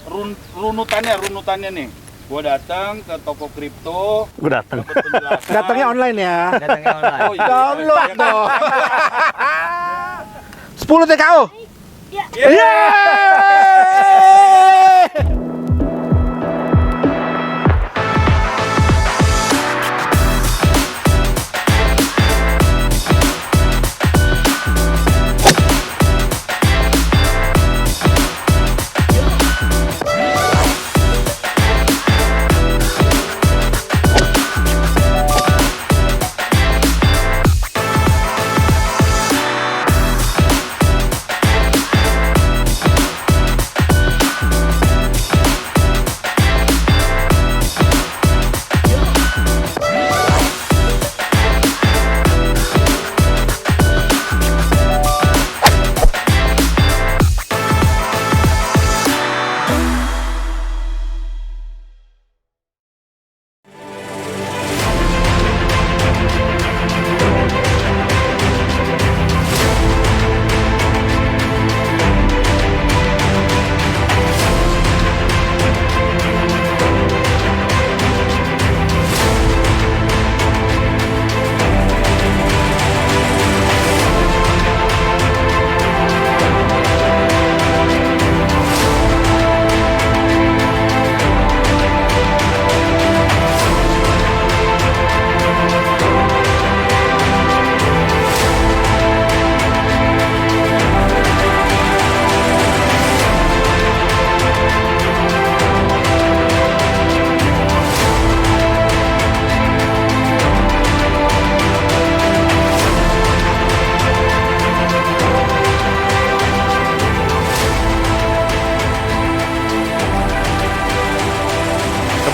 runutannya nih. Gua datang ke toko kripto. Gue datang. Dapat penjelasan. Datangnya online ya. Datangnya online. Oh, iya. Download dong. 10 TKO. Iya. Yeay!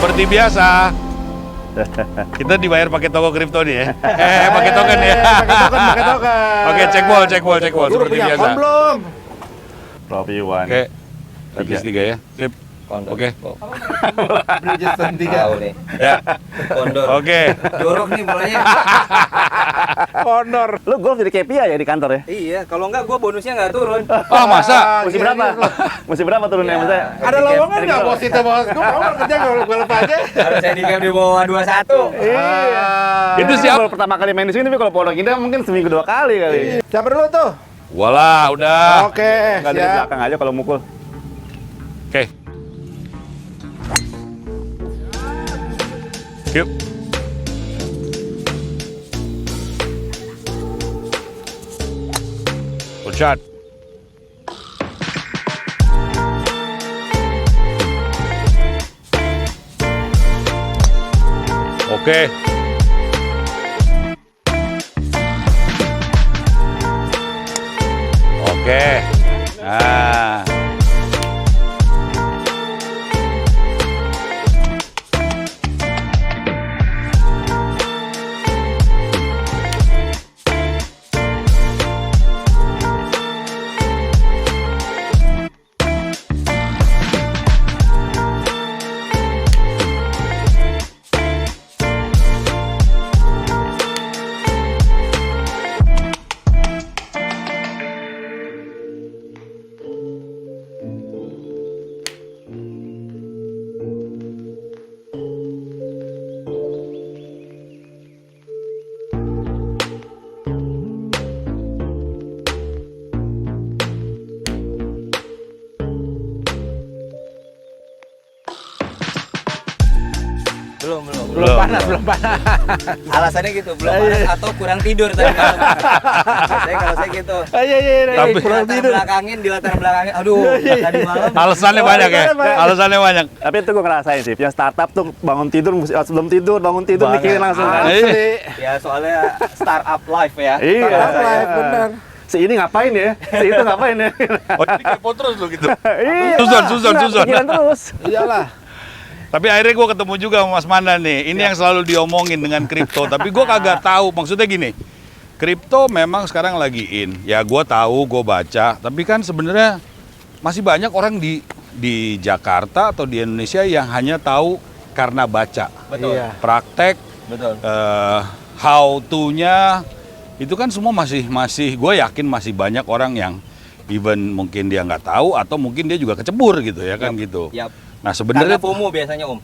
Seperti biasa, kita dibayar pakai toko kripto nih ya. Pakai token ya. Pakai token. Oke, cek bol. Lu Seperti punya biasa. akun belum? Profi One. Oke, habis 3 ya. Sip. Oke. Bridgestone 3. Tahu nih. Ya. Kondor. Oke. Jorok nih bolanya. Honor. Lu golf jadi KPI ya di kantor ya? Iya, kalau enggak gua bonusnya nggak turun. Ah, masa? Mesti berapa? Mesti berapa turunnya maksudnya? Ada lowongan nggak bos itu bos? Gue mau kerja gue lepas aja. Harus handicap di bawah 21. Iya. Itu Ini siapa? baru pertama kali main di sini, tapi kalau Pondok Indah mungkin seminggu 2 kali kali. Siapa dulu tuh? Walah, udah. Oke, Enggak dari siap. belakang aja kalau mukul. Oke. Yuk. Good shot. Oke. Oke. Nah. Belum panas. Alasannya gitu, belum panas atau kurang tidur tadi malam. Biasanya kalau saya gitu. Iya. Tapi- Kurang tidur. Di latar belakangin. Aduh, tadi malam. Alasannya banyak ya. Alasannya banyak. Tapi itu gue ngerasain sih, yang startup tuh bangun tidur, sebelum tidur, bangun tidur Banget. mikirin langsung kan. Asli. Ya soalnya startup life ya. Iya. Startup life, bener. Si ini ngapain ya? Si itu ngapain ya? Oh, jadi kepo terus lo gitu. Iya. Susun. Pikiran terus. Iyalah. Tapi akhirnya gue ketemu juga sama Mas Mandan nih. Ini yang selalu diomongin dengan kripto. Tapi gue kagak tahu. Maksudnya gini, kripto memang sekarang lagi in. Ya gue tahu, gue baca. Tapi kan sebenarnya masih banyak orang di Jakarta atau di Indonesia yang hanya tahu karena baca. Betul. Iya. Praktek, Betul. how to-nya itu kan semua masih gue yakin masih banyak orang even mungkin dia nggak tahu atau mungkin dia juga kecebur gitu ya kan gitu. Yap. Nah Karena sebenarnya FOMO biasanya Om,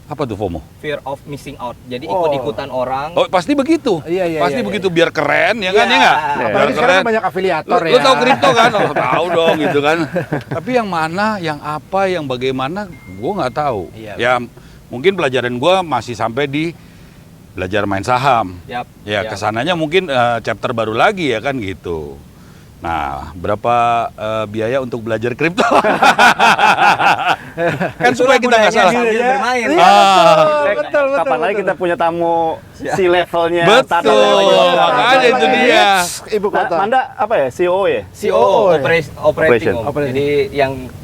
apa tuh FOMO? fear of missing out. Jadi ikut-ikutan orang. Oh pasti begitu. Iya, Pasti iya, begitu biar keren ya kan Iya. ya nggak? Apalagi Biar sekarang keren. kan banyak afiliator ya. Lu tahu kripto kan? Oh, tahu dong gitu kan. Tapi yang mana, yang apa, yang bagaimana, gue nggak tahu. Iya. Ya mungkin pelajaran gue masih sampai di belajar main saham. Yap. Ya yap. kesananya mungkin chapter baru lagi ya kan gitu. Nah berapa biaya untuk belajar kripto? Kan supaya kita nggak salah. Sambil bermain. Iya, betul, betul, Kapan lagi betul. kita punya tamu si levelnya? Betul, makanya itu dia. Ibu kota. Manda apa ya? CEO ya? CEO, operating Operation. Om. Operation. Jadi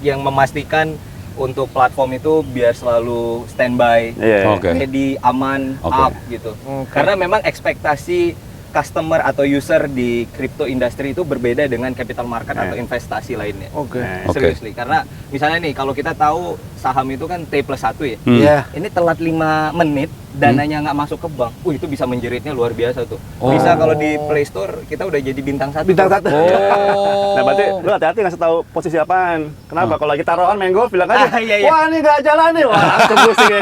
yang memastikan untuk platform itu biar selalu standby, Iya. Oke. jadi aman, Oke. up gitu. Oke. Karena memang ekspektasi customer atau user di crypto industry itu berbeda dengan capital market atau investasi lainnya. Oke. Oke. Seriously, karena misalnya nih kalau kita tahu saham itu kan T+1 ya. Hmm. Iya. Ini telat 5 menit, dananya nggak masuk ke bank. Itu bisa menjeritnya luar biasa tuh. Oh. Bisa kalau di Play Store kita udah jadi bintang 1. Bintang 1. Oh. Nah berarti lu hati-hati ngasih tahu posisi apaan. Kenapa? Kalau lagi taruhan main golf bilang aja, Iya, iya. wah ini nggak jalan nih, wah langsung pusing ya.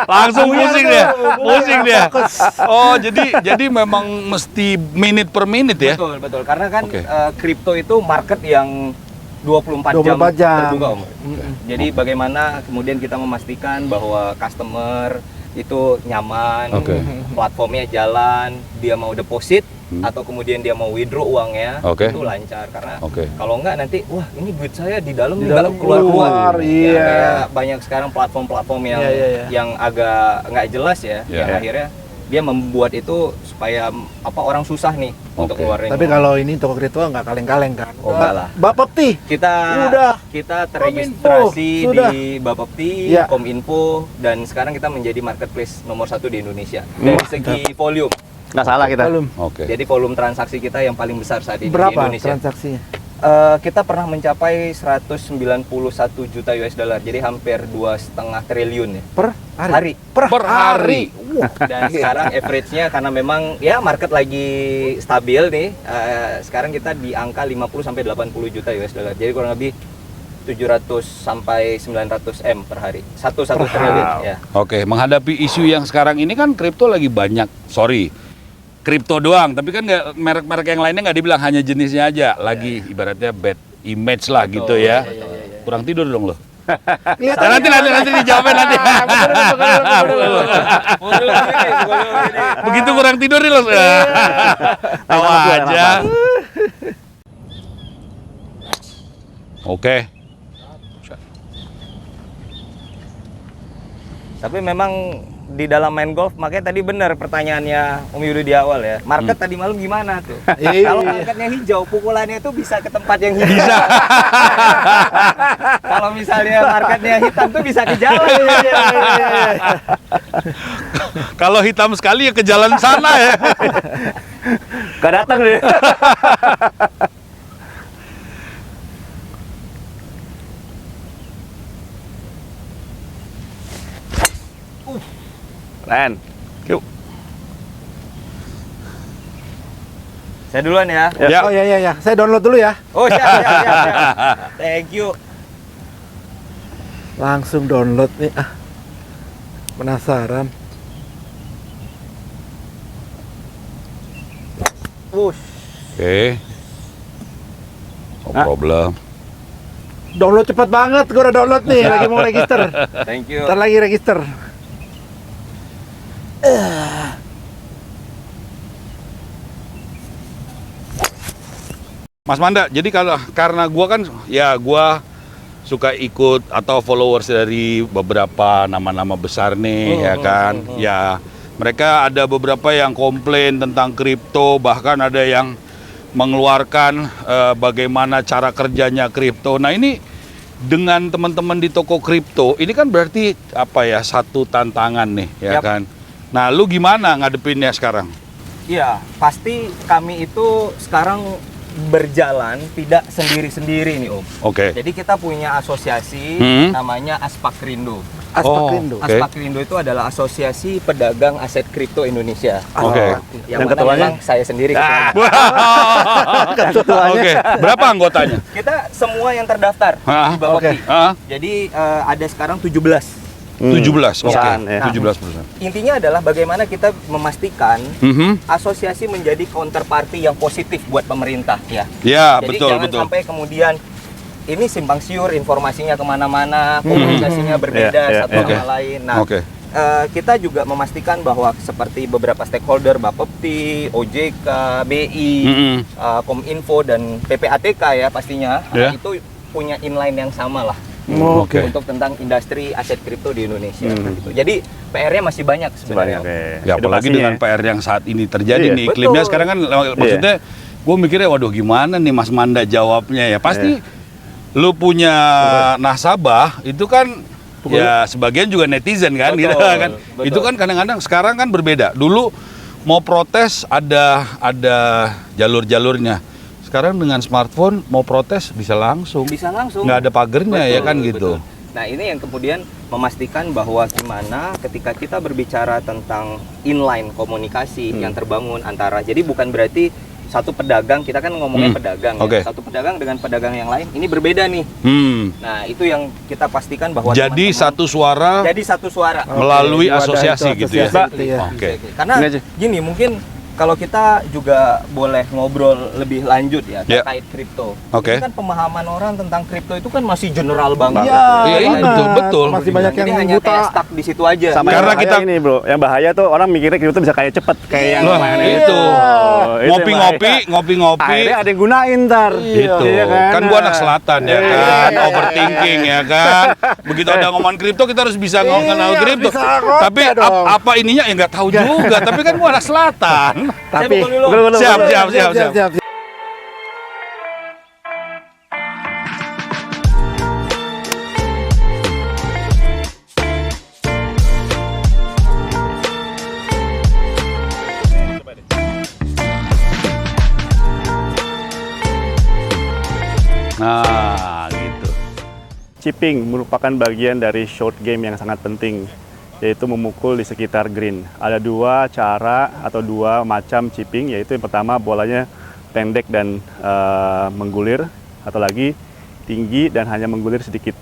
Langsung pusing dia. Pusing dia. Fokus. Oh, jadi memang mesti minute per minute ya. Betul, betul. Karena kan Oke. kripto itu market yang 24 jam 24 jam. terbuka, Om. Jadi bagaimana kemudian kita memastikan bahwa customer itu nyaman, Oke. platformnya jalan, dia mau deposit atau kemudian dia mau withdraw uangnya, Oke. itu lancar. Karena Oke. kalau enggak nanti, wah ini duit saya di dalam Di nih, dalam nggak keluar-keluar. keluar, iya. Ya, kayak banyak sekarang platform-platform yang Iya, iya, iya. yang agak nggak jelas ya, Iya. yang akhirnya dia membuat itu supaya orang susah nih untuk Oke. keluarin. Tapi kalau ini toko kripto nggak kaleng-kaleng kan? Oh, enggak lah. Bapepti. kita Udah. terregistrasi Sudah. di Bapepti, Iya. Kominfo, dan sekarang kita menjadi marketplace nomor 1 di Indonesia dari segi volume. Nggak salah kita. Belum. Oke. Jadi volume transaksi kita yang paling besar saat ini di Berapa Indonesia. transaksinya? Kita pernah mencapai 191 juta US dollar, jadi hampir 2,5 triliun ya Per hari. hari. Per hari. Wah. Dan sekarang average-nya karena memang ya market lagi stabil nih, sekarang kita di angka 50 sampai 80 juta US dollar. Jadi kurang lebih 700 sampai 900 M per hari. Satu triliun ya. Oke, menghadapi isu yang sekarang ini kan kripto lagi banyak. Sorry, kripto doang. Tapi kan nggak, merek-merek yang lainnya nggak dibilang, hanya jenisnya aja. Lagi ibaratnya bad image lah gitu ya. Kurang tidur dong lo. Kelihatan. Nanti dijawabin nanti. Begitu kurang tidur nih lo. Tahu aja. Oke. Tapi memang di dalam main golf, makanya tadi benar pertanyaannya Om Yudi di awal ya. Market tadi malam gimana tuh? Iya. Kalau marketnya hijau, pukulannya itu bisa ke tempat yang hijau. Bisa. Kalau misalnya marketnya hitam tuh bisa ke jalan. Kalau hitam sekali ya ke jalan sana ya. Nggak datang deh. Keren. Yuk. Saya duluan ya. Ya. Oh ya ya ya, saya download dulu ya. Oh siap. Thank you. Langsung download nih. Penasaran. Wush. Oke. No problem. Download cepat banget, gue udah download nih, lagi mau register. Thank you. Ntar lagi register. Mas Manda, jadi karena gua kan ya gua suka ikut atau followers dari beberapa nama-nama besar nih ya kan. Ya, mereka ada beberapa yang komplain tentang kripto, bahkan ada yang mengeluarkan bagaimana cara kerjanya kripto. Nah, ini dengan teman-teman di toko kripto, ini kan berarti apa ya, satu tantangan nih ya Yap. kan. Nah, lu gimana ngadepinnya sekarang? Iya, pasti kami itu sekarang berjalan tidak sendiri-sendiri nih Om. Oke. Jadi kita punya asosiasi namanya Aspakrindo. Oke. Aspakrindo itu adalah Asosiasi Pedagang Aset Kripto Indonesia. Oke. Yang Dan mana ketuanya? memang saya sendiri ketuanya. Oke. Berapa anggotanya? Kita semua yang terdaftar Hah? di Bapepti. Ah, Jadi ada sekarang 17. 17. Oke. Perusahaan, ya. 17%. Intinya adalah bagaimana kita memastikan Mhm. asosiasi menjadi counterparty yang positif buat pemerintah ya. Ya, Jadi betul, jangan betul. sampai kemudian ini simpang siur informasinya kemana-mana, komunikasinya berbeda Iya, satu Oke. sama lain. Nah, Oke. kita juga memastikan bahwa seperti beberapa stakeholder Bapepti, OJK, BI, Mhm. Kominfo dan PPATK ya pastinya Ya. itu punya inline yang sama lah Oke. untuk tentang industri aset kripto di Indonesia. Gitu. Jadi PR-nya masih banyak sebenarnya. Ya apalagi Edukasinya. dengan PR yang saat ini terjadi Iya, nih iklimnya betul. sekarang kan maksudnya gue mikirnya waduh gimana nih Mas Manda jawabnya ya pasti lu punya nasabah itu kan ya sebagian juga netizen kan Betul, gitu kan betul. itu kan kadang-kadang sekarang kan berbeda dulu mau protes ada jalur-jalurnya sekarang dengan smartphone mau protes bisa langsung Bisa langsung. nggak ada pagernya ya kan gitu. Nah ini yang kemudian memastikan bahwa gimana ketika kita berbicara tentang inline komunikasi yang terbangun antara, jadi bukan berarti satu pedagang, kita kan ngomongnya pedagang Oke. ya, satu pedagang dengan pedagang yang lain, ini berbeda nih. Nah itu yang kita pastikan bahwa Jadi teman-teman- satu suara jadi satu suara. melalui Wadah asosiasi itu, gitu ya. asosiasi itu ya. Oke. Karena Ini aja. gini mungkin kalau kita juga boleh ngobrol lebih lanjut ya Ya. terkait kripto. Oke. Ini kan pemahaman orang tentang kripto itu kan masih general banget. Iya, Iya, benar. betul, betul. Masih banyak Jadi yang hanya buta. kayak stuck di situ aja. Sama Karena yang bahaya kita- ini bro, yang bahaya tuh orang mikirnya kripto bisa kayak cepet kayak yang Loh, kemarin itu. Itu Ngopi-ngopi, yang bahaya. ngopi-ngopi. Akhirnya ada yang gunain ntar. Itu Iya kan gua anak selatan ya kan, Iya. overthinking ya kan. Begitu ada ngomong kripto kita harus bisa ngomong kripto. bisa ngoceh Tapi dong. apa ininya ya nggak tahu juga. Tapi kan gua anak selatan. Tapi pukul dulu. Betul, Siap, betul. siap. Nah, gitu. Chipping merupakan bagian dari short game yang sangat penting, yaitu memukul di sekitar green. Ada dua cara atau dua macam chipping, yaitu yang pertama bolanya pendek dan menggulir, atau lagi tinggi dan hanya menggulir sedikit.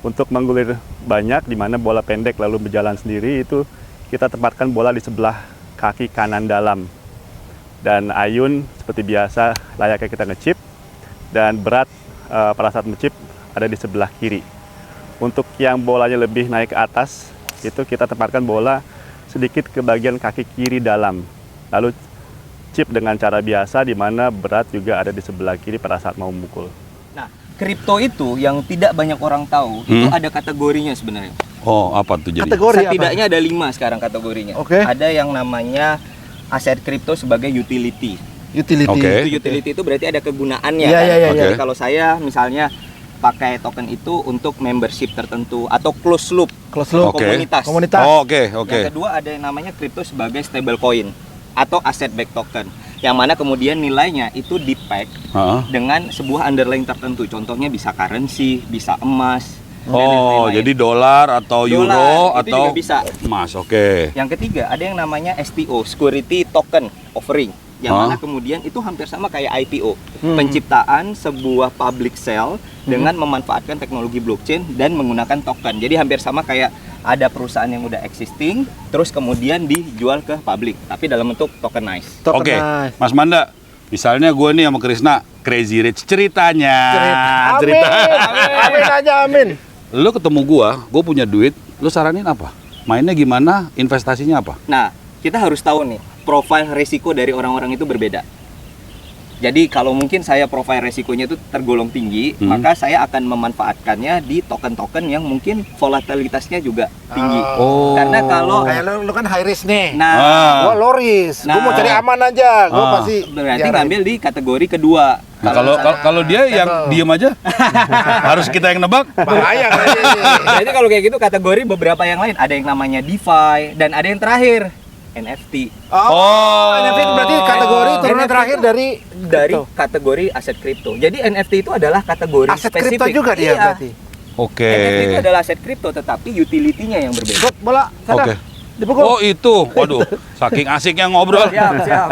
Untuk menggulir banyak, di mana bola pendek lalu berjalan sendiri, itu kita tempatkan bola di sebelah kaki kanan dalam. Dan ayun seperti biasa layaknya kita ngechip, dan berat pada saat ngechip ada di sebelah kiri. Untuk yang bolanya lebih naik ke atas, itu kita tempatkan bola sedikit ke bagian kaki kiri dalam. Lalu chip dengan cara biasa, di mana berat juga ada di sebelah kiri pada saat mau memukul. Nah, kripto itu yang tidak banyak orang tahu, itu ada kategorinya sebenarnya. Oh, apa tuh jadi? Kategori apa? Setidaknya ada 5 sekarang kategorinya. Oke. Ada yang namanya aset kripto sebagai utility. Utility. Oke. Itu utility itu berarti ada kegunaannya Iya, kan. iya, iya, Jadi iya. kalau saya misalnya pakai token itu untuk membership tertentu atau close loop Close loop. Oke. komunitas. Komunitas. Oh, oke, oke. Yang kedua ada yang namanya kripto sebagai stablecoin atau asset back token. Yang mana kemudian nilainya itu di-pack Heeh. dengan sebuah underlying tertentu. Contohnya bisa currency, bisa emas. dan Oh, lain-lain. jadi dolar atau Dolar, euro itu atau juga bisa. emas, oke. Yang ketiga ada yang namanya STO, Security Token Offering, yang Hah? mana kemudian itu hampir sama kayak IPO, penciptaan sebuah public sale dengan memanfaatkan teknologi blockchain dan menggunakan token. Jadi hampir sama kayak ada perusahaan yang udah existing, terus kemudian dijual ke publik, tapi dalam bentuk tokenized. Oke, Tokenized. Mas Manda, misalnya gue nih sama Krisna Crazy Rich ceritanya. Amin. Amin aja, amin. Lu ketemu gue punya duit, lu saranin apa? Mainnya gimana? Investasinya apa? Nah, kita harus tahu nih, profil resiko dari orang-orang itu berbeda. Jadi kalau mungkin saya profil resikonya itu tergolong tinggi, maka saya akan memanfaatkannya di token-token yang mungkin volatilitasnya juga tinggi. Oh. Karena kalau Kayak lu kan high risk nih. nah Gua low risk. Gua mau Nah. cari aman aja. Gua Ah. pasti berarti biarin. ngambil di kategori kedua. Nah, kalau dia yang diem aja, harus kita yang nebak. bahaya kali ini. Berarti kalau kayak gitu kategori beberapa yang lain, ada yang namanya DeFi dan ada yang terakhir NFT. Oh. NFT itu berarti kategori turunan NFT terakhir itu dari kripto. kategori aset kripto. Jadi NFT itu adalah kategori Aset kripto spesifik. juga dia Iya. berarti. Oke. NFT itu adalah aset kripto, tetapi utility-nya yang berbeda. Shot bola, sadar. Oke. Dipukul. Oh itu, waduh, saking asiknya ngobrol. Siap, siap.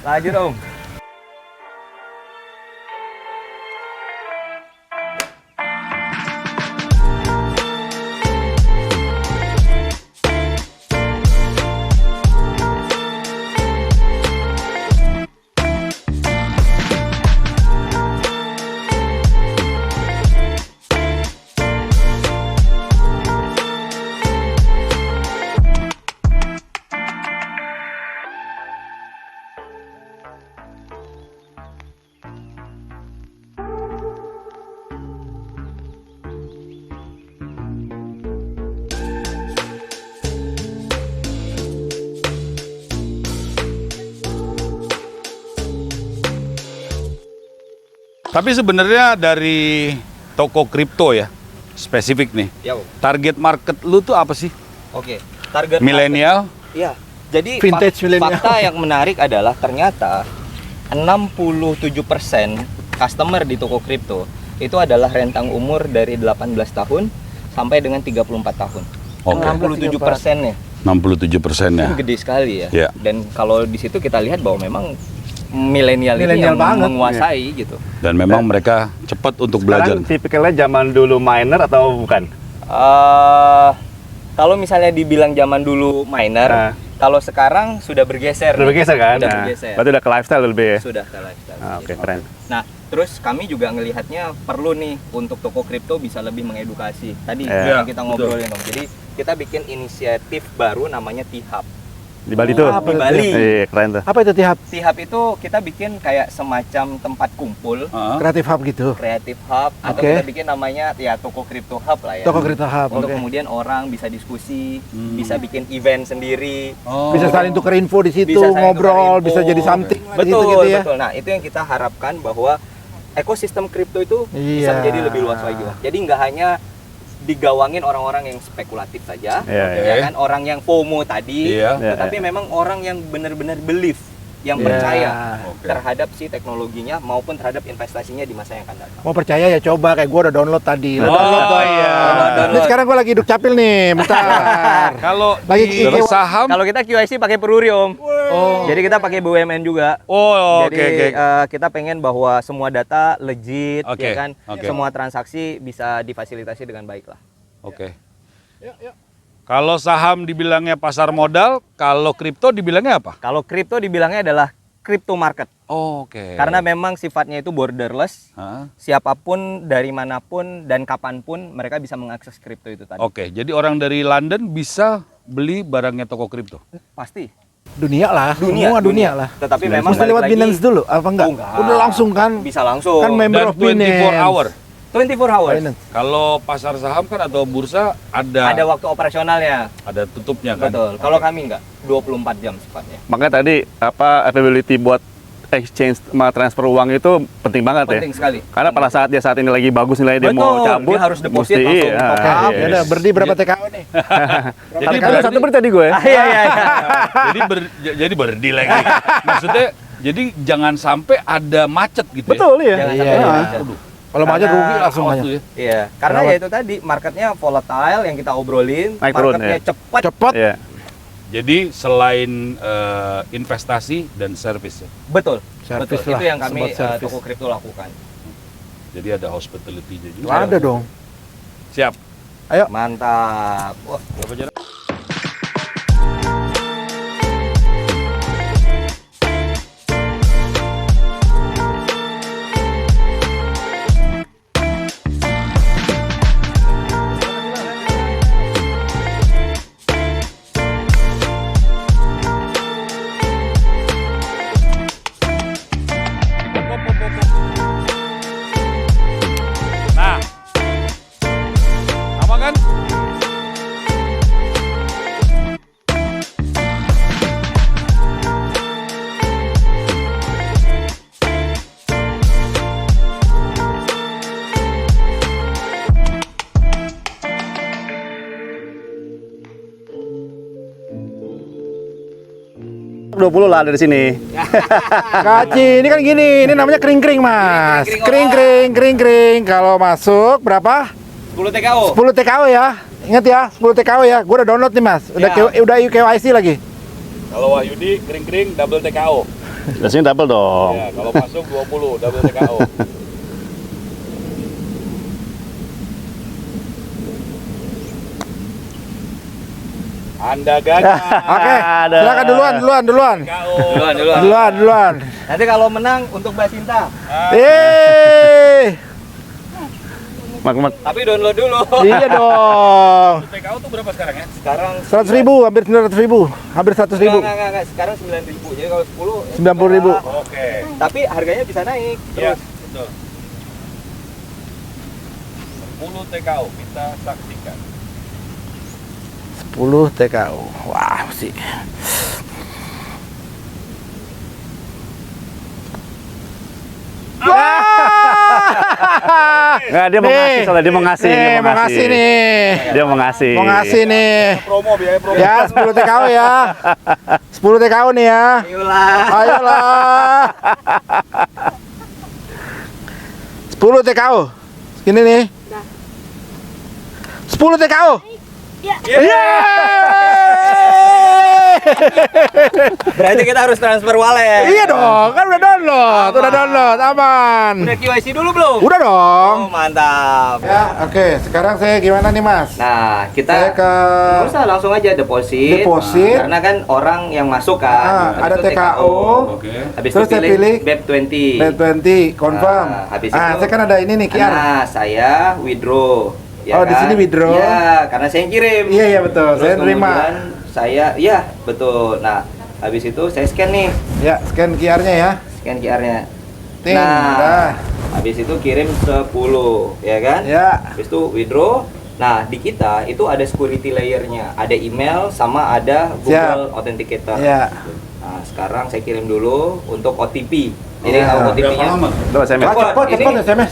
Lanjut Om. Tapi sebenarnya dari toko kripto ya, spesifik nih. Ya, Om. Target market lu tuh apa sih? Oke. Target Milenial? Iya. Jadi Vintage millennial. fakta yang menarik adalah ternyata 67% customer di toko kripto itu adalah rentang umur dari 18 tahun sampai dengan 34 tahun. Oke. 67% ya. 67% ya. Itu gede sekali ya. Iya. Dan kalau di situ kita lihat bahwa memang milenial ini Milenial yang banget. menguasai gitu. Dan memang mereka cepat untuk belajar. Sekarang tipikalnya zaman dulu miner atau bukan? Kalau misalnya dibilang zaman dulu miner, Nah. kalau sekarang sudah bergeser. Udah bergeser kan? Sudah Nah, bergeser. berarti udah ke lifestyle lebih ya? Sudah ke lifestyle. Oke, keren. Nah, terus kami juga ngelihatnya perlu nih untuk toko kripto bisa lebih mengedukasi. Tadi Iya, yang kita ngobrolin Om. Jadi kita bikin inisiatif baru namanya T-Hub. Di Bali tuh? Apa Di Bali. Iya, keren tuh. Apa itu Tihap? T-Hub itu kita bikin kayak semacam tempat kumpul, Hah? Kreatif hub gitu. kreatif hub, atau Oke. kita bikin namanya ya toko kripto hub lah ya. Toko kripto hub. Untuk Oke. kemudian orang bisa diskusi, bisa bikin event sendiri. Oh. Bisa saling tukar info di situ, Bisa saling ngobrol, tukar bisa info. jadi something lah di Betul, situ gitu ya. betul. Nah, itu yang kita harapkan bahwa ekosistem kripto itu bisa Iya. menjadi lebih luas lagi, Mas. Jadi nggak hanya digawangin orang-orang yang spekulatif saja, Iya, ya kan, orang yang FOMO tadi, Iya. tetapi memang orang yang benar-benar believe, yang Iya. percaya Oke. terhadap si teknologinya maupun terhadap investasinya di masa yang akan datang. Mau percaya ya coba, kayak gua udah download tadi. Lu Oh, download dong. iya. Ini sekarang gua lagi hidup capil nih, bentar. Kalau Lagi di ke- saham, Kalau kita QIC pakai Peruri Om, oh, jadi kita pakai BUMN juga. oh, oke, Jadi oke. kita pengen bahwa semua data legit, Oke, ya kan, oke. semua transaksi bisa difasilitasi dengan baik lah. Oke. Kalau saham dibilangnya pasar modal, kalau kripto dibilangnya apa? Kalau kripto dibilangnya adalah crypto market, Oh, oke. karena memang sifatnya itu borderless, Hah? siapapun dari manapun dan kapanpun mereka bisa mengakses kripto itu tadi. Oke, jadi orang dari London bisa beli barangnya toko kripto. Pasti. Dunia lah, semua dunia lah. Tetapi Dunia. memang Mesti lewat balik Binance lagi, dulu, apa enggak? Oh, enggak. Udah langsung kan? bisa langsung. Kan member Dan of Binance. 24 hour. 24 hours. Binance. Kalau pasar saham kan atau bursa ada Ada waktu operasionalnya. ada tutupnya kan. Betul. Kalau kami enggak, 24 jam sifatnya. Makanya tadi availability buat exchange sama transfer uang itu penting banget ya. Penting sekali. Karena pada saat dia saat ini lagi bagus nilainya dia mau Betul, cabut, dia harus deposit langsung top up. Ya iya. udah, berdi berapa TKO nih? Jadi Karena berarti, satu beri tadi gue. Iya, iya, iya. jadi berdeal lagi. Maksudnya jadi jangan sampai ada macet gitu Betul ya. Jangan Iya, sampai iya. macet. Aduh, Kalau macet Karena rugi langsung awas aja. tuh ya. Iya, karena Kenapa? ya itu tadi marketnya volatile yang kita obrolin, Naik turun, marketnya ya. cepat. Cepet. Iya. Jadi selain investasi dan service ya. Betul. Service Betul. lah, Itu yang kami sempat service. toko kripto lakukan. Jadi ada hospitality-nya juga. Ada dong. Siap. Mantap. Wah, Berapa jarak? Nah, apa kan? 20 lah dari sini. Gaji ini kan gini, ini namanya kering-kering mas. Kering-kering. Kalau masuk berapa? 10 TKO. 10 TKO ya. Ingat ya, 10 TKO ya. Gue udah download nih mas. Udah KYC lagi. Kalau Wahyudi kering-kering double TKO. Dari sini double dong. Ya, kalau masuk 20 double TKO. Anda gagal. Oke, silakan duluan. TKO. Duluan. Nanti kalau menang untuk Mbak Sinta. Mak. Tapi download dulu. Iya dong. TKO tuh berapa sekarang ya? Sekarang 100.000, hampir 900.000, hampir 100.000. Enggak. Sekarang 9.000. Jadi kalau 10 90.000. Oke. Tapi harganya bisa naik Iya, terus. betul. 10 TKO kita saksikan. 10 TKO. Wah, mesti. Nggak, dia mau ngasih soalnya, dia mau ngasih. Nih, mau ngasih nih. Dia mau ngasih. Mau ngasih nih. Biaya promo. Ya, 10 TKO ya. 10 TKO nih ya. Ayolah. 10 TKO. Gini nih. 10 TKO. Berarti kita harus transfer wallet. Iya dong, kan udah download, aman. Udah KYC dulu belum? Udah dong. Oh, mantap. Ya, oke. Sekarang saya gimana nih, Mas? Nah, Saya kita ke nggak usah langsung aja deposit. Deposit. Karena kan orang yang masuk kan. ada Habis itu TKO. Oke. Habis Terus itu saya pilih BEP20. Net20 confirm. Habis Ah, itu- saya kan ada ini nih QR. Nah, saya withdraw. Ya Oh, di kan? sini withdraw. Iya, karena saya yang kirim. Iya, betul. Terus Saya nerima. kemudian saya, iya betul. Nah, habis itu saya scan nih, Ya, scan QR-nya ya. scan QR-nya. Ting, Nah, udah. habis itu kirim 10, ya kan? Ya. Habis itu withdraw. Nah, di kita itu ada security layer-nya, ada email sama ada Google Authenticator. Ya. Nah, sekarang saya kirim dulu untuk OTP. Jadi Ya. tahu Berapa OTP-nya. lama? Tuh, saya Ah, cepet Ini- SMS.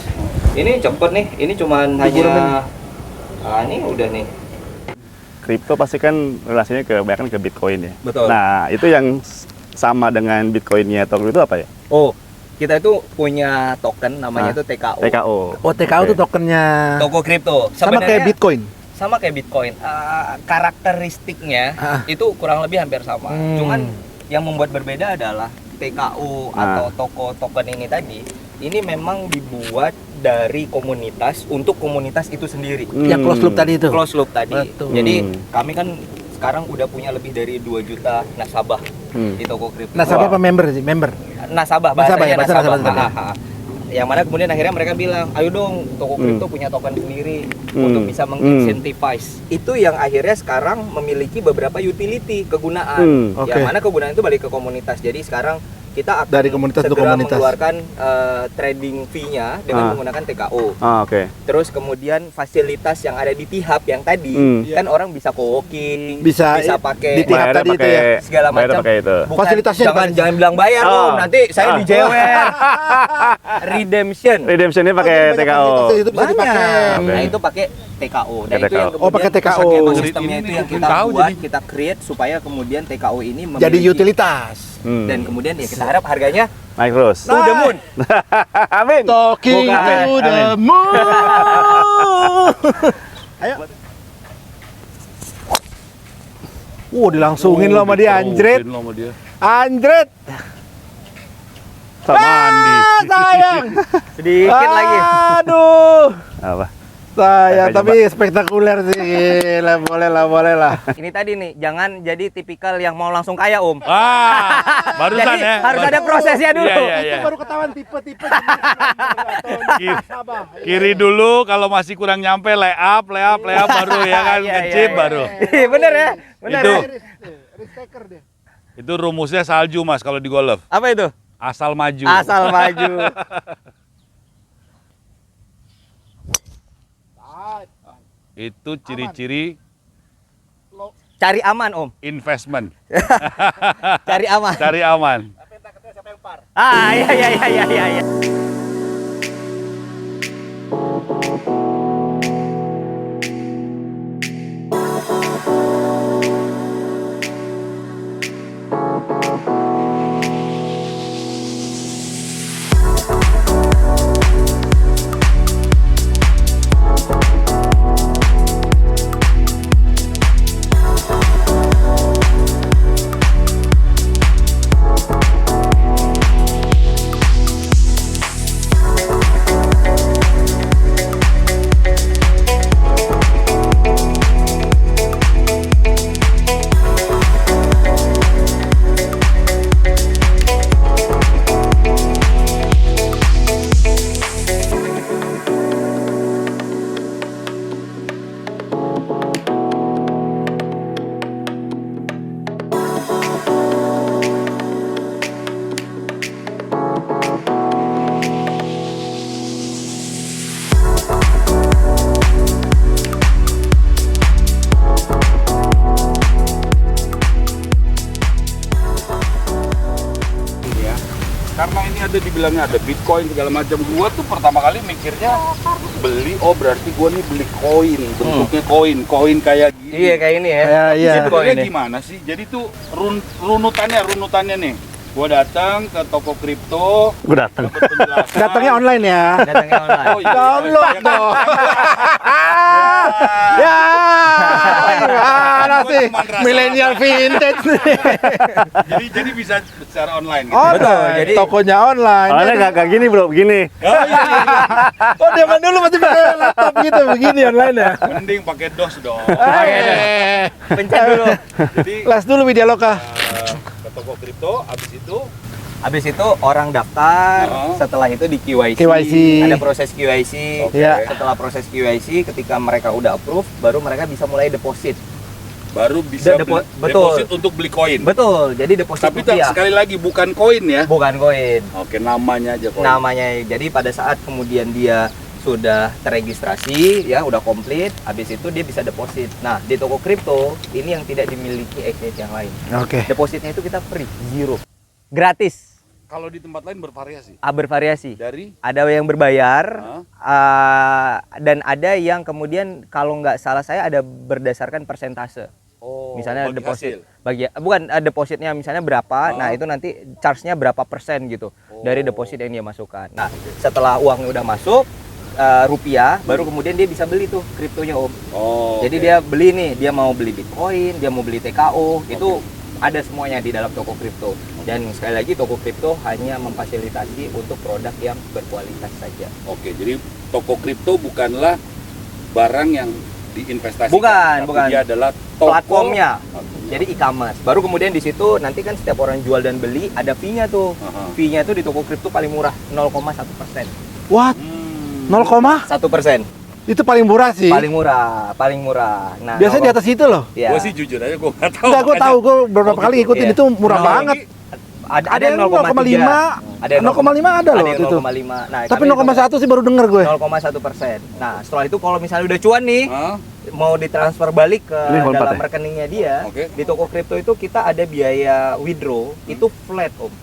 Ini cepet nih, ini cuman hanya. Ini udah nih. Kripto pasti kan relasinya kebanyakan ke Bitcoin ya. Betul. Nah, itu yang sama dengan Bitcoinnya Tokyo itu apa ya? Oh, kita itu punya token namanya itu TKO. TKO. Oh, TKO itu Oke. tokennya. Toko kripto. Sama kayak Bitcoin. Sama kayak Bitcoin. Karakteristiknya itu kurang lebih hampir sama. Cuman yang membuat berbeda adalah TKO atau toko token ini tadi, ini memang dibuat dari komunitas untuk komunitas itu sendiri. Yang close loop tadi itu. Close loop tadi. Betul. Jadi kami kan sekarang udah punya lebih dari 2 juta nasabah di toko kripto. Nasabah apa member sih? Member. Nasabah, Nasabah ya, bahasanya bahasa nasabah. nasabah. Ha, ha, ha. Yang mana kemudian akhirnya mereka bilang, ayo dong toko kripto punya token sendiri untuk bisa mengincentivize. Itu yang akhirnya sekarang memiliki beberapa utility kegunaan. Oke. Yang mana kegunaan itu balik ke komunitas. Jadi sekarang kita akan Dari komunitas untuk segera komunitas. mengeluarkan trading fee-nya dengan menggunakan TKO. Ah, oke. Terus kemudian fasilitas yang ada di T-Hub yang tadi kan orang bisa co-working, Bisa pakai di T-Hub Bayarnya tadi itu pakai- ya. segala bayarnya macam. pakai itu. Bukan, Fasilitasnya jangan bilang bayar Oh. Om, nanti saya dijewer. Redemption. Redemptionnya pakai Banyak TKO. fasilitas itu bisa dipakai. Nah, Oke. itu pakai TKO. Nah, Pakai itu yang TKO. Oh, pakai kemudian TKO. ekosistemnya itu yang kita Tahu buat, jadi. kita create supaya kemudian TKO ini Jadi memiliki- utilitas. dan kemudian ya kita harap harganya Naik terus. to the moon. Amin. Talking Bukan. to the Amin. moon. Ayo. Dilangsungin lo sama dia, anjrit. Lo sama dia. Anjrit. Mandi. Sayang. Sedikit lagi. Aduh. Apa? Sayang, Coba. tapi spektakuler sih. Gila, boleh lah. Ini tadi nih, jangan jadi tipikal yang mau langsung kaya Om. Barusan Jadi ya. harus ada prosesnya dulu. Iya. Baru ketahuan tipe-tipe. Kiri dulu kalau masih kurang nyampe lay up baru ya kan Iya, ngechip iya. baru. Bener ya? Bener Itu. ya? Risk-taker dia. Itu rumusnya salju Mas kalau di golf. Apa itu? Asal maju. Asal maju. Itu ciri-ciri Cari aman Om. investment. Cari aman. Cari aman. Iya. dibilangnya ada Bitcoin segala macam. Gua tuh pertama kali mikirnya beli, oh berarti gua nih beli koin, bentuknya koin kayak gini. Iya kayak ini ya. Iya. Sebenarnya ini. gimana sih? Jadi tuh runutannya nih. Gua datang ke toko kripto, Gue datang. dapat penjelasan. Datangnya online ya. Datangnya online. Oh, iya. Download dong. Ya, gimana Gua sih? cuman rasa-rasa. Milenial vintage nih. Jadi bisa secara online gitu. Online, Betul, jadi- tokonya online. Soalnya nggak gini bro, begini. Oh, iya. Oh, zaman dulu masih pakai laptop gitu begini online ya. Mending pakai DOS dong. Pencet dulu. Jadi Les dulu Widya Loka. ke toko kripto, habis itu Habis itu orang daftar, Oh. setelah itu di KYC, KYC. ada proses KYC. Iya. Setelah proses KYC, ketika mereka udah approve, baru mereka bisa mulai deposit. baru bisa Depo- beli- betul. deposit untuk beli koin. Betul, jadi deposit Tapi rupiah. sekali lagi bukan koin ya. Bukan koin. Oke, namanya aja koin. Namanya. Jadi pada saat kemudian dia sudah terregistrasi, ya udah komplit, habis itu dia bisa deposit. Nah, di toko kripto ini yang tidak dimiliki exchange yang lain. Oke. Depositnya itu kita free, zero. Gratis, Kalau di tempat lain bervariasi. bervariasi. Dari Ada yang berbayar, Hah? dan ada yang kemudian kalau nggak salah saya ada berdasarkan persentase. Misalnya bagi deposit, hasil. bukan depositnya misalnya berapa, nah Oh. itu nanti charge-nya berapa persen gitu dari deposit yang dia masukkan. Nah, setelah uangnya udah masuk rupiah, baru kemudian dia bisa beli tuh kriptonya Om. Oh. Jadi oke. dia beli nih, dia mau beli Bitcoin, dia mau beli TKO, itu ada semuanya di dalam toko kripto. Dan sekali lagi toko kripto hanya memfasilitasi untuk produk yang berkualitas saja. Oke, jadi toko kripto bukanlah barang yang diinvestasikan. Bukan, tapi bukan. Dia adalah toko Platformnya. Platformnya. Jadi e-commerce. Baru kemudian di situ nanti kan setiap orang jual dan beli ada fee-nya tuh. Aha. Fee-nya tuh di toko kripto paling murah 0,1%. What? 0, 1%. itu paling murah sih. Paling murah, paling murah. Nah, Biasanya di atas itu loh. ya. Gue sih jujur aja gue nggak tahu. Enggak, gue tahu, gue beberapa Oh, kali gitu. ikutin Iya. itu murah Nah, banget. ada yang 0,5, ada yang 0,5 ada loh yang waktu itu. 0,5. Nah, Tapi kami 0,1 sih baru denger gue. 0,1%. Nah, setelah itu kalau misalnya udah cuan nih, Hah? mau ditransfer balik ke Ini hall dalam 4 ya? rekeningnya dia, Oke. di toko kripto itu kita ada biaya withdraw itu flat Om.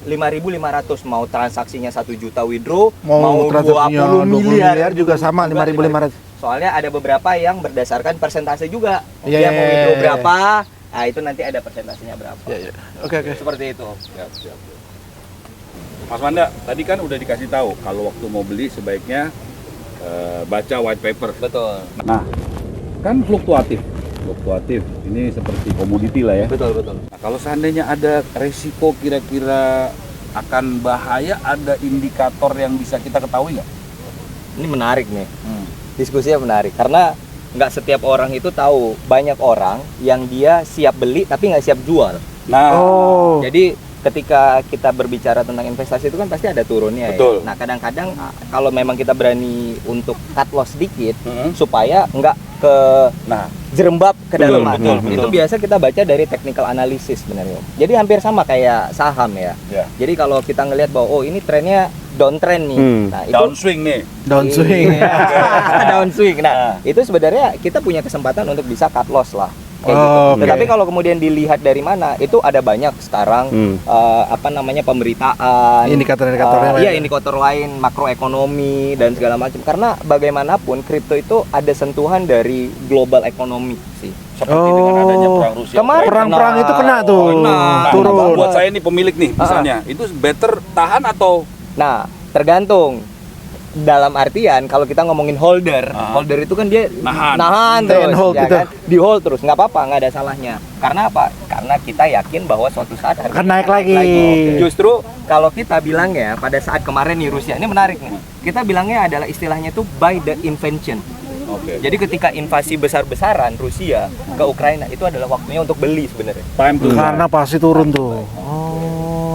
5.500 mau transaksinya 1 juta withdraw, Mau transaksinya 20 miliar juga sama 5.500. Soalnya ada beberapa yang berdasarkan persentase juga. Iya, Dia iya, mau iya, withdraw iya. berapa, nah itu nanti ada persentasenya berapa. Iya, iya. Oke, oke. Seperti itu. Siap, siap. Mas Manda, tadi kan udah dikasih tahu kalau waktu mau beli sebaiknya baca white paper. Betul. Nah, kan fluktuatif. Ini seperti komoditi lah ya. Betul, betul. Nah, kalau seandainya ada resiko kira-kira akan bahaya, ada indikator yang bisa kita ketahui nggak? Ini menarik nih. Diskusinya menarik karena nggak setiap orang itu tahu. Banyak orang yang dia siap beli tapi nggak siap jual. Nah, Oh. Jadi ketika kita berbicara tentang investasi itu kan pasti ada turunnya Betul. ya. Nah kadang-kadang kalau memang kita berani untuk cut loss sedikit Heeh. supaya nggak ke nah, jerembab ke Betul, dalaman. betul, betul. Itu biasa kita baca dari technical analysis sebenarnya. Jadi hampir sama kayak saham ya. ya. Jadi kalau kita ngelihat bahwa oh ini trennya downtrend nih. Nah, itu Downswing nih. Downswing. Iya. Downswing. Nah, itu sebenarnya kita punya kesempatan untuk bisa cut loss lah. Kayak gitu. Oh, oke. Tetapi kalau kemudian dilihat dari mana, itu ada banyak sekarang pemberitaan, Indikator-indikatornya iya lain. indikator lain, makroekonomi dan segala macam. Karena bagaimanapun kripto itu ada sentuhan dari global ekonomi sih. Seperti dengan adanya perang Rusia. Kemarin Perang-perang itu kena tuh. Nah, Turun. buat saya ini pemilik nih, misalnya, itu better tahan atau Nah, tergantung. Dalam artian kalau kita ngomongin holder, holder itu kan dia Nahan. Stay terus, and hold ya gitu. kan? Di hold terus, nggak apa-apa, nggak ada salahnya. Karena apa? Karena kita yakin bahwa suatu saat harga Akan naik lagi. Justru kalau kita bilangnya pada saat kemarin nih Rusia, ini menarik nih. Kita bilangnya adalah istilahnya itu by the invention. Oke. Jadi ketika invasi besar-besaran Rusia ke Ukraina itu adalah waktunya untuk beli sebenarnya. time to Karena pasti turun tuh.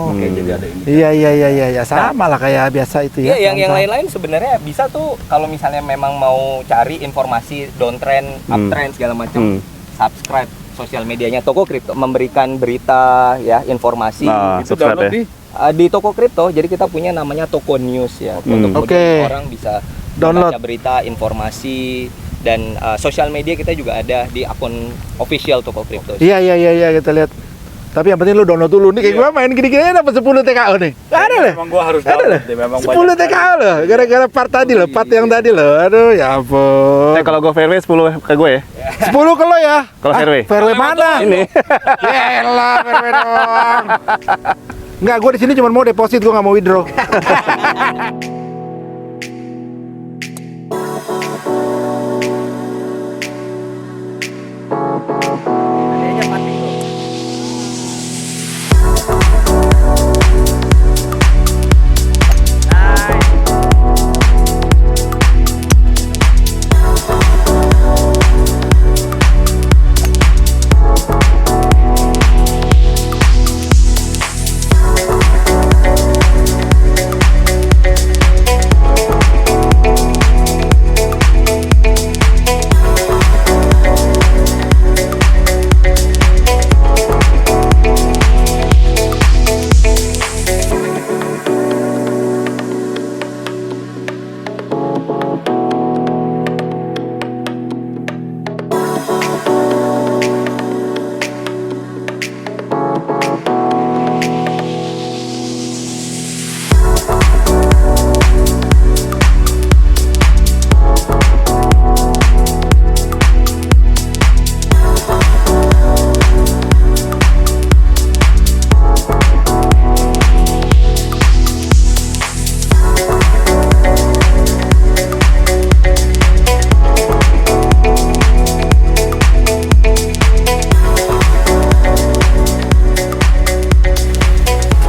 Oke, jadi ada ini. Iya, sama lah kayak biasa itu ya. Iya, yang saham-saham. lain-lain sebenarnya bisa tuh kalau misalnya memang mau cari informasi downtrend, uptrend segala macam, subscribe sosial medianya Toko Kripto memberikan berita ya, informasi. Nah, Itu subscribe download ya. di Di Toko Kripto, jadi kita punya namanya Toko News ya. Untuk Oke. kemudian orang bisa Download. baca berita, informasi dan sosial media kita juga ada di akun official Toko Kripto. Iya, kita lihat. Tapi yang penting lu download dulu nih, kayak gua main gini-gini aja dapat 10 TKO nih. Ada loh. Memang gua harus Ada loh. download deh, memang 10 TKO loh, gara-gara part tadi loh, part yang tadi loh. Aduh, ya ampun. Kalau gue fairway 10 ke gue ya. 10 ke lo ya? Kalau fairway. Fairway mana? Ini. Yelah, fairway doang. Enggak, gua di sini cuma mau deposit, gua nggak mau withdraw.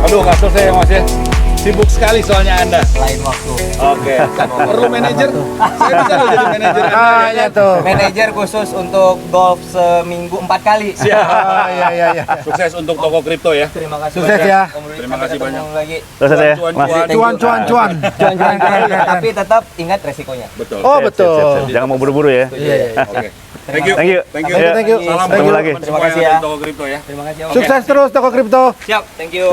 Aduh, nggak selesai ya Mas ya. Sibuk sekali soalnya Anda. Lain waktu. Oke. Perlu manajer? Saya bisa loh jadi manajer Anda. Makanya tuh. Manajer khusus untuk golf seminggu 4 kali. Siap. Oh, iya. Sukses untuk toko kripto ya. Terima kasih. Sukses banyak. ya. Om Rudi, Terima sampai kasih ketemu banyak. lagi. Selesai ya, Cuan, Mas. cuan. Cuan. Cuan-cuan. Tapi tetap ingat resikonya. Betul. Oh, Siap, betul. siap. Jangan mau buru-buru ya. Iya. Oke. Thank you. Thank you. Thank you. Thank you. Salam Thank you. buat Lagi. teman Terima semua kasih yang ya. ada di toko kripto ya. Terima kasih Om. Sukses terus toko kripto. Siap. Thank you.